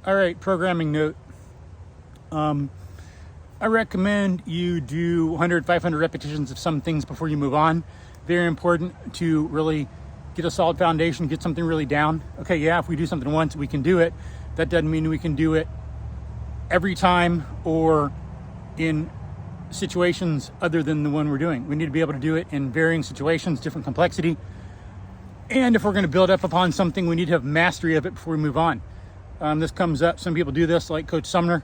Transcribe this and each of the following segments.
All right, programming note. I recommend you do 100, 500 repetitions of some things before you move on. Very important to really get a solid foundation, get something really down. Okay, yeah, if we do something once, we can do it. That doesn't mean we can do it every time or in situations other than the one we're doing. We need to be able to do it in varying situations, different complexity. And if we're going to build up upon something, we need to have mastery of it before we move on. This comes up, some people do this, like Coach Sumner,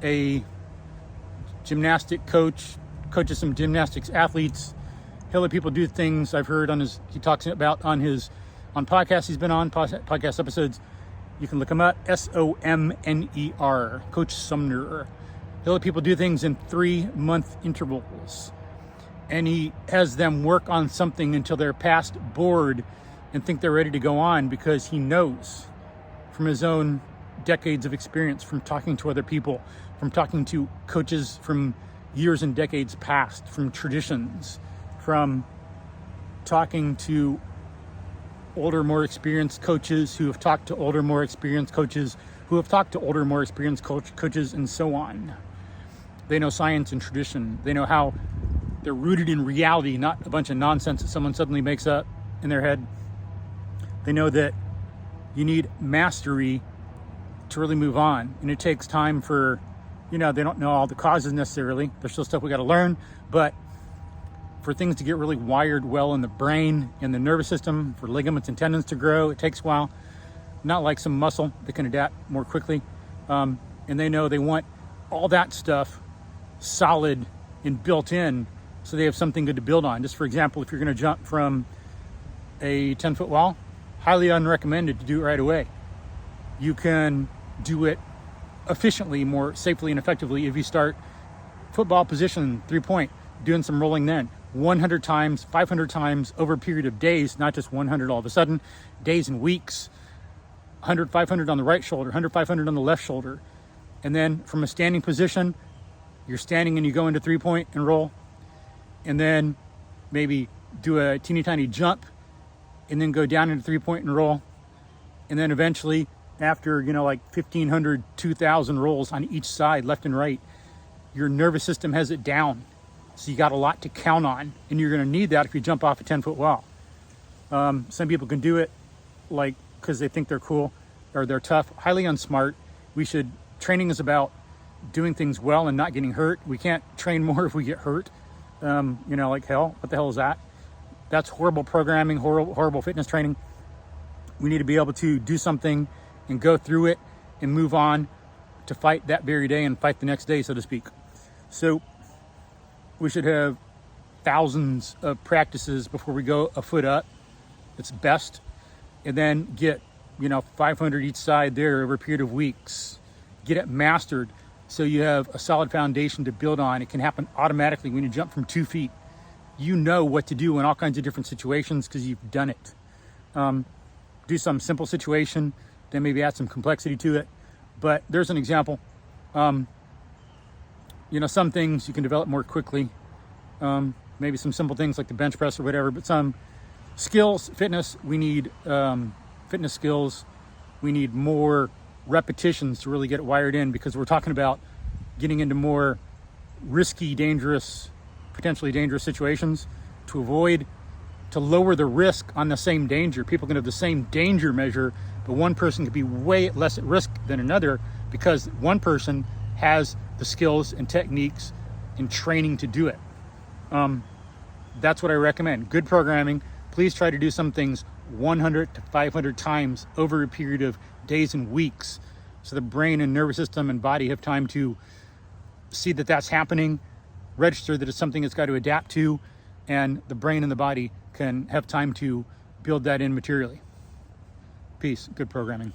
a gymnastic coach, coaches some gymnastics athletes. He'll let people do things I've heard he talks about on podcasts he's been on, podcast episodes. You can look him up, Somner, Coach Sumner. He'll let people do things in 3-month intervals. And he has them work on something until they're past bored and think they're ready to go on, because he knows from his own decades of experience, from talking to other people, from talking to coaches from years and decades past, from traditions, from talking to older, more experienced coaches who have talked to older, more experienced coaches who have talked to older, more experienced coaches, and so on. They know science and tradition. They know how they're rooted in reality, not a bunch of nonsense that someone suddenly makes up in their head. They know that you need mastery to really move on. And it takes time for, they don't know all the causes necessarily. There's still stuff we got to learn, but for things to get really wired well in the brain and the nervous system, for ligaments and tendons to grow, it takes a while. Not like some muscle that can adapt more quickly. And they know they want all that stuff solid and built in, so they have something good to build on. Just for example, if you're going to jump from a 10-foot wall, highly unrecommended to do it right away. You can do it efficiently, more safely and effectively if you start football position, 3-point, doing some rolling then. 100 times, 500 times over a period of days, not just 100 all of a sudden, days and weeks. 100, 500 on the right shoulder, 100, 500 on the left shoulder. And then from a standing position, you're standing and you go into 3-point and roll. And then maybe do a teeny tiny jump and then go down into 3-point and roll. And then eventually, after, like 1,500, 2,000 rolls on each side, left and right, your nervous system has it down. So you got a lot to count on, and you're going to need that if you jump off a 10-foot wall. Some people can do it because they think they're cool or they're tough. Highly unsmart. Training is about doing things well and not getting hurt. We can't train more if we get hurt. Like hell. What the hell is that? That's horrible programming, horrible fitness training. We need to be able to do something and go through it and move on to fight that very day and fight the next day, so to speak. So we should have thousands of practices before we go a foot up. It's best. And then get, 500 each side there over a period of weeks. Get it mastered so you have a solid foundation to build on. It can happen automatically when you jump from 2 feet. You know what to do in all kinds of different situations because you've done it. Do some simple situation, then maybe add some complexity to it. But there's an example. Some things you can develop more quickly. Maybe some simple things like the bench press or whatever, but some skills, fitness, we need fitness skills. We need more repetitions to really get it wired in, because we're talking about getting into more risky, dangerous, potentially dangerous situations to lower the risk on the same danger. People can have the same danger measure, but one person could be way less at risk than another because one person has the skills and techniques and training to do it. That's what I recommend. Good programming. Please try to do some things 100 to 500 times over a period of days and weeks, so the brain and nervous system and body have time to see that that's happening, register that it's something it's got to adapt to, and the brain and the body can have time to build that in materially. Peace. Good programming.